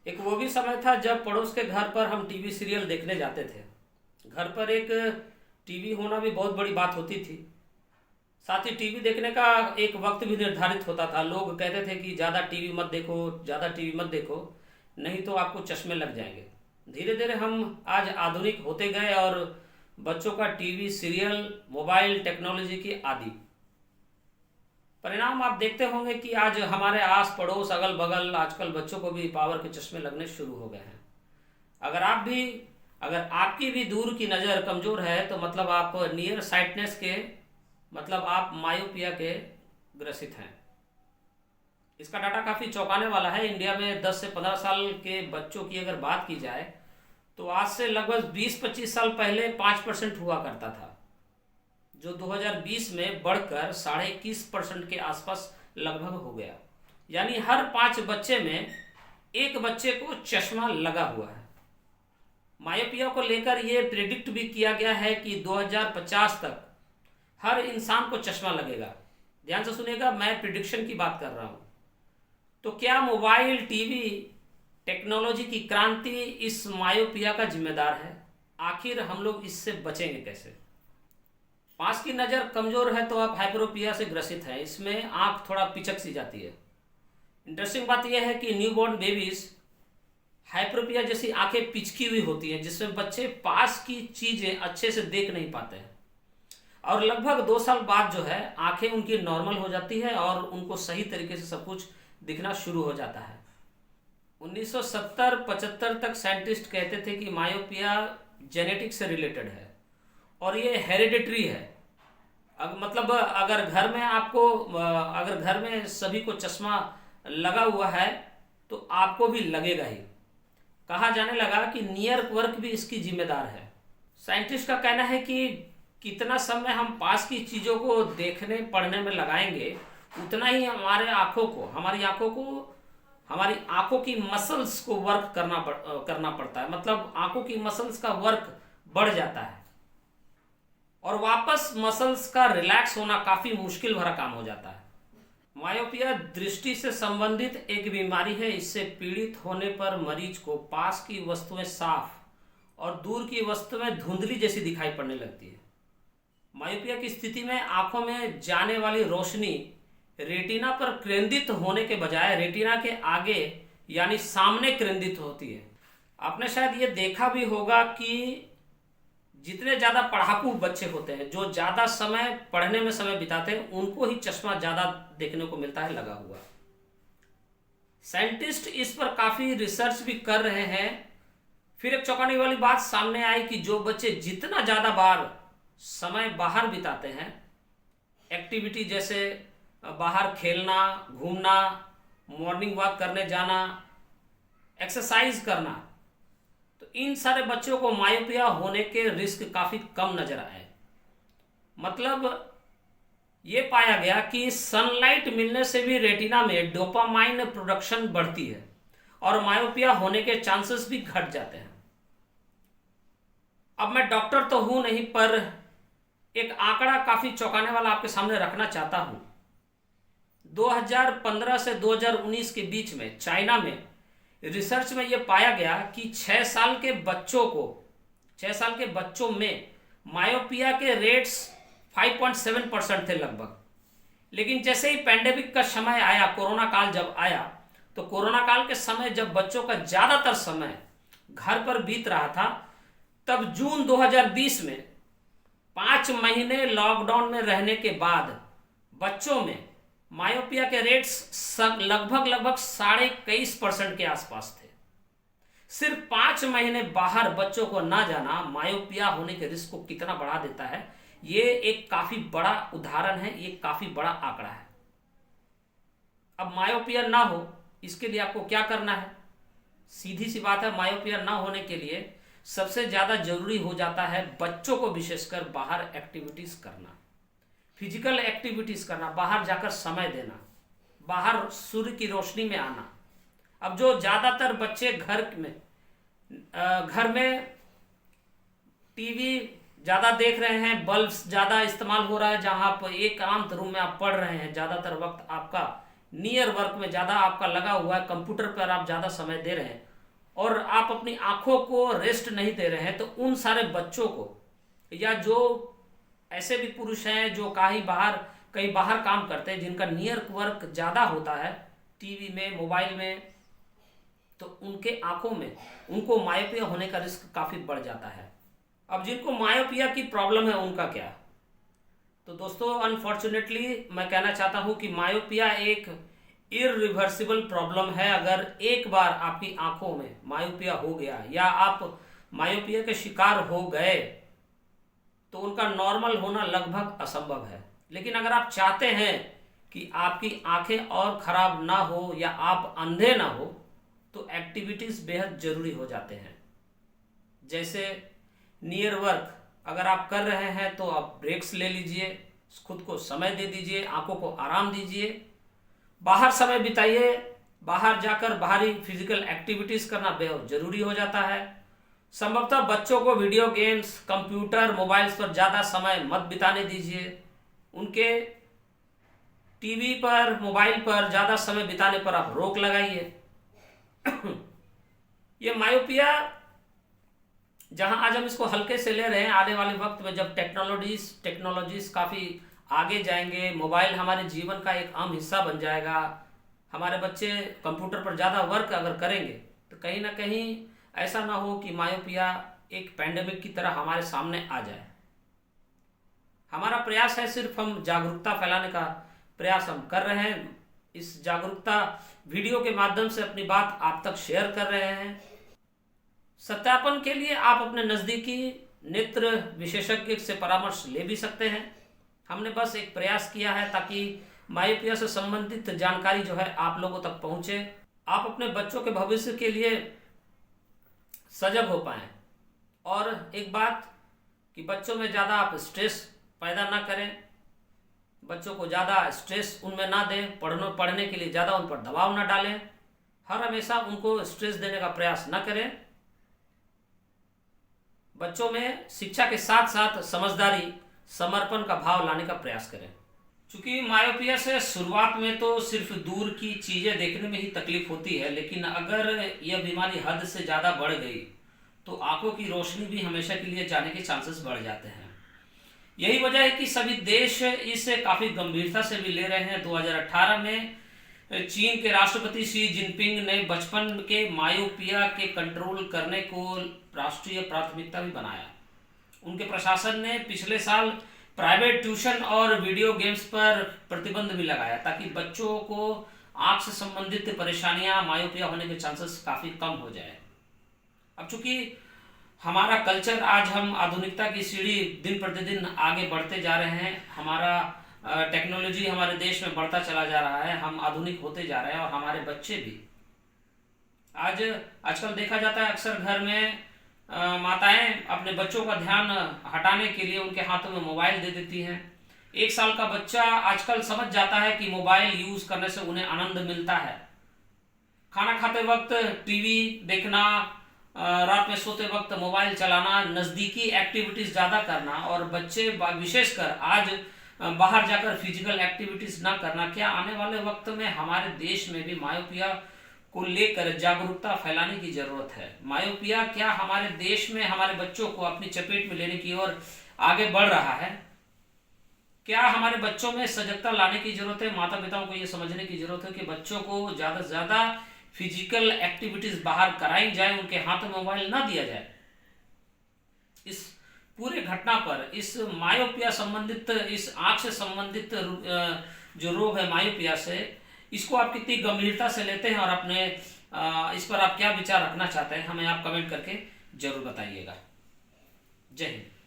एक वो भी समय था जब पड़ोस के घर पर हम टीवी सीरियल देखने जाते थे। घर पर एक टीवी होना भी बहुत बड़ी बात होती थी। साथ ही टीवी देखने का एक वक्त भी निर्धारित होता था। लोग कहते थे कि ज़्यादा टीवी मत देखो, ज़्यादा टीवी मत देखो, नहीं तो आपको चश्मे लग जाएंगे। धीरे धीरे हम आज आधुनिक होते गए और बच्चों का टीवी सीरियल मोबाइल टेक्नोलॉजी की आदि। परिणाम आप देखते होंगे कि आज हमारे आस पड़ोस अगल बगल आजकल बच्चों को भी पावर के चश्मे लगने शुरू हो गए हैं। अगर आप भी अगर आपकी भी दूर की नज़र कमज़ोर है तो मतलब आप नियर साइटनेस के मतलब आप मायोपिया के ग्रसित हैं। इसका डाटा काफ़ी चौंकाने वाला है। इंडिया में 10 से 15 साल के बच्चों की अगर बात की जाए तो आज से लगभग 20-25 साल पहले 5% हुआ करता था, जो 2020 में बढ़कर 21.5% के आसपास लगभग हो गया। यानी हर 5 बच्चे में एक बच्चे को चश्मा लगा हुआ है। मायोपिया को लेकर ये प्रिडिक्ट भी किया गया है कि 2050 तक हर इंसान को चश्मा लगेगा। ध्यान से सुनिएगा, मैं प्रिडिक्शन की बात कर रहा हूँ। तो क्या मोबाइल टीवी टेक्नोलॉजी की क्रांति इस मायोपिया का जिम्मेदार है? आखिर हम लोग इससे बचेंगे कैसे? पास की नज़र कमज़ोर है तो आप हाइपरोपिया से ग्रसित हैं। इसमें आँख थोड़ा पिचक सी जाती है। इंटरेस्टिंग बात यह है कि न्यूबॉर्न बेबीज़ हाइपरोपिया जैसी आंखें पिचकी हुई होती हैं, जिसमें बच्चे पास की चीज़ें अच्छे से देख नहीं पाते हैं और लगभग 2 साल बाद जो है आंखें उनकी नॉर्मल हो जाती है और उनको सही तरीके से सब कुछ दिखना शुरू हो जाता है। 1970-75 तक साइंटिस्ट कहते थे कि मायोपिया जेनेटिक्स से रिलेटेड है और ये हेरिडिटरी है। मतलब अगर घर में सभी को चश्मा लगा हुआ है तो आपको भी लगेगा ही। कहा जाने लगा कि नियर वर्क भी इसकी जिम्मेदार है। साइंटिस्ट का कहना है कि कितना समय हम पास की चीज़ों को देखने पढ़ने में लगाएंगे उतना ही हमारी आंखों की मसल्स को वर्क करना पड़ता है। मतलब आंखों की मसल्स का वर्क बढ़ जाता है और वापस मसल्स का रिलैक्स होना काफ़ी मुश्किल भरा काम हो जाता है। मायोपिया दृष्टि से संबंधित एक बीमारी है। इससे पीड़ित होने पर मरीज को पास की वस्तुएं साफ और दूर की वस्तुएं धुंधली जैसी दिखाई पड़ने लगती है। मायोपिया की स्थिति में आंखों में जाने वाली रोशनी रेटिना पर केंद्रित होने के बजाय रेटिना के आगे यानी सामने केंद्रित होती है। आपने शायद ये देखा भी होगा कि जितने ज़्यादा पढ़ाकू बच्चे होते हैं, जो ज़्यादा समय पढ़ने में समय बिताते हैं, उनको ही चश्मा ज़्यादा देखने को मिलता है लगा हुआ। साइंटिस्ट इस पर काफ़ी रिसर्च भी कर रहे हैं। फिर एक चौंकाने वाली बात सामने आई कि जो बच्चे जितना ज़्यादा बार समय बाहर बिताते हैं, एक्टिविटी जैसे बाहर खेलना, घूमना, मॉर्निंग वॉक करने जाना, एक्सरसाइज करना, तो इन सारे बच्चों को मायोपिया होने के रिस्क काफ़ी कम नज़र आए। मतलब ये पाया गया कि सनलाइट मिलने से भी रेटिना में डोपामाइन प्रोडक्शन बढ़ती है और मायोपिया होने के चांसेस भी घट जाते हैं। अब मैं डॉक्टर तो हूँ नहीं, पर एक आंकड़ा काफ़ी चौंकाने वाला आपके सामने रखना चाहता हूँ। 2015 से 2019 के बीच में चाइना में रिसर्च में यह पाया गया कि 6 साल के बच्चों में मायोपिया के रेट्स 5.7% थे लगभग। लेकिन जैसे ही पैंडेमिक का समय आया, कोरोना काल जब आया, तो कोरोना काल के समय जब बच्चों का ज़्यादातर समय घर पर बीत रहा था, तब जून 2020 में 5 महीने लॉकडाउन में रहने के बाद बच्चों में मायोपिया के रेट्स लगभग 21.5% के आसपास थे। सिर्फ 5 महीने बाहर बच्चों को ना जाना मायोपिया होने के रिस्क को कितना बढ़ा देता है, ये एक काफ़ी बड़ा उदाहरण है, ये काफ़ी बड़ा आंकड़ा है। अब मायोपिया ना हो इसके लिए आपको क्या करना है? सीधी सी बात है, मायोपिया ना होने के लिए सबसे ज़्यादा जरूरी हो जाता है बच्चों को विशेषकर बाहर एक्टिविटीज़ करना, फिजिकल एक्टिविटीज़ करना, बाहर जाकर समय देना, बाहर सूर्य की रोशनी में आना। अब जो ज़्यादातर बच्चे घर में टीवी ज़्यादा देख रहे हैं, बल्ब ज़्यादा इस्तेमाल हो रहा है, जहाँ आप एकांत रूम में आप पढ़ रहे हैं, ज़्यादातर वक्त आपका नियर वर्क में ज़्यादा आपका लगा हुआ है, कंप्यूटर पर आप ज़्यादा समय दे रहे हैं, और आप अपनी आंखों को रेस्ट नहीं दे रहे हैं, तो उन सारे बच्चों को, या जो ऐसे भी पुरुष हैं जो कहीं बाहर काम करते हैं, जिनका नियर वर्क ज़्यादा होता है टीवी में, मोबाइल में, तो उनके आंखों में उनको मायोपिया होने का रिस्क काफ़ी बढ़ जाता है। अब जिनको मायोपिया की प्रॉब्लम है उनका क्या? तो दोस्तों, अनफॉर्चुनेटली मैं कहना चाहता हूँ कि मायोपिया एक इरिवर्सिबल प्रॉब्लम है। अगर एक बार आपकी आंखों में मायोपिया हो गया या आप मायोपिया के शिकार हो गए तो उनका नॉर्मल होना लगभग असंभव है। लेकिन अगर आप चाहते हैं कि आपकी आंखें और ख़राब ना हो या आप अंधे ना हो, तो एक्टिविटीज़ बेहद ज़रूरी हो जाते हैं। जैसे नियर वर्क अगर आप कर रहे हैं तो आप ब्रेक्स ले लीजिए, खुद को समय दे दीजिए, आंखों को आराम दीजिए, बाहर समय बिताइए। बाहर जाकर बाहरी फिजिकल एक्टिविटीज़ करना बेहद ज़रूरी हो जाता है। संभवतः बच्चों को वीडियो गेम्स, कंप्यूटर, मोबाइल्स पर ज़्यादा समय मत बिताने दीजिए। उनके टीवी पर, मोबाइल पर ज़्यादा समय बिताने पर आप रोक लगाइए। ये मायोपिया, जहां आज हम इसको हल्के से ले रहे हैं, आने वाले वक्त में जब टेक्नोलॉजीज काफ़ी आगे जाएंगे, मोबाइल हमारे जीवन का एक अहम हिस्सा बन जाएगा, हमारे बच्चे कंप्यूटर पर ज़्यादा वर्क अगर करेंगे, तो कहीं ना कहीं ऐसा ना हो कि मायोपिया एक पैंडेमिक की तरह हमारे सामने आ जाए। हमारा प्रयास है, सिर्फ हम जागरूकता फैलाने का प्रयास हम कर रहे हैं। इस जागरूकता वीडियो के माध्यम से अपनी बात आप तक शेयर कर रहे हैं। सत्यापन के लिए आप अपने नज़दीकी नेत्र विशेषज्ञ से परामर्श ले भी सकते हैं। हमने बस एक प्रयास किया है ताकि मायोपिया से संबंधित जानकारी जो है आप लोगों तक पहुंचे, आप अपने बच्चों के भविष्य के लिए सजग हो पाएं। और एक बात कि बच्चों में ज़्यादा आप स्ट्रेस पैदा ना करें, बच्चों को ज़्यादा स्ट्रेस उनमें ना दें, पढ़ने के लिए ज़्यादा उन पर दबाव ना डालें, हर हमेशा उनको स्ट्रेस देने का प्रयास ना करें। बच्चों में शिक्षा के साथ साथ समझदारी, समर्पण का भाव लाने का प्रयास करें। चूँकि मायोपिया से शुरुआत में तो सिर्फ दूर की चीज़ें देखने में ही तकलीफ होती है, लेकिन अगर यह बीमारी हद से ज़्यादा बढ़ गई तो आंखों की रोशनी भी हमेशा के लिए जाने के चांसेस बढ़ जाते हैं। यही वजह है कि सभी देश इसे काफ़ी गंभीरता से भी ले रहे हैं। 2018 में चीन के राष्ट्रपति शी जिनपिंग ने बचपन के मायोपिया के कंट्रोल करने को राष्ट्रीय प्राथमिकता भी बनाया। उनके प्रशासन ने पिछले साल प्राइवेट ट्यूशन और वीडियो गेम्स पर प्रतिबंध भी लगाया ताकि बच्चों को आंख से संबंधित परेशानियां, मायोपिया होने के चांसेस काफ़ी कम हो जाए। अब चूंकि हमारा कल्चर, आज हम आधुनिकता की सीढ़ी दिन प्रतिदिन आगे बढ़ते जा रहे हैं, हमारा टेक्नोलॉजी हमारे देश में बढ़ता चला जा रहा है, हम आधुनिक होते जा रहे हैं और हमारे बच्चे भी। आजकल देखा जाता है अक्सर घर में माताएं अपने बच्चों का ध्यान हटाने के लिए उनके हाथों में मोबाइल दे देती हैं। 1 साल का बच्चा आजकल समझ जाता है कि मोबाइल यूज़ करने से उन्हें आनंद मिलता है। खाना खाते वक्त टीवी देखना, रात में सोते वक्त मोबाइल चलाना, नज़दीकी एक्टिविटीज़ ज़्यादा करना और बच्चे विशेषकर आज बाहर जाकर फिजिकल एक्टिविटीज़ ना करना, क्या आने वाले वक्त में हमारे देश में भी मायोपिया को लेकर जागरूकता फैलाने की ज़रूरत है। मायोपिया क्या हमारे देश में हमारे बच्चों को अपनी चपेट में लेने की ओर आगे बढ़ रहा है? क्या हमारे बच्चों में सजगता लाने की ज़रूरत है? माता पिताओं को ये समझने की ज़रूरत है कि बच्चों को ज़्यादा से ज़्यादा फिजिकल एक्टिविटीज़ बाहर कराई जाए, उनके हाथ में मोबाइल ना दिया जाए। इस पूरे घटना पर, इस मायोपिया संबंधित, इस आँख से संबंधित जो रोग है मायोपिया से, इसको आप कितनी गंभीरता से लेते हैं और अपने इस पर आप क्या विचार रखना चाहते हैं, हमें आप कमेंट करके जरूर बताइएगा। जय हिंद।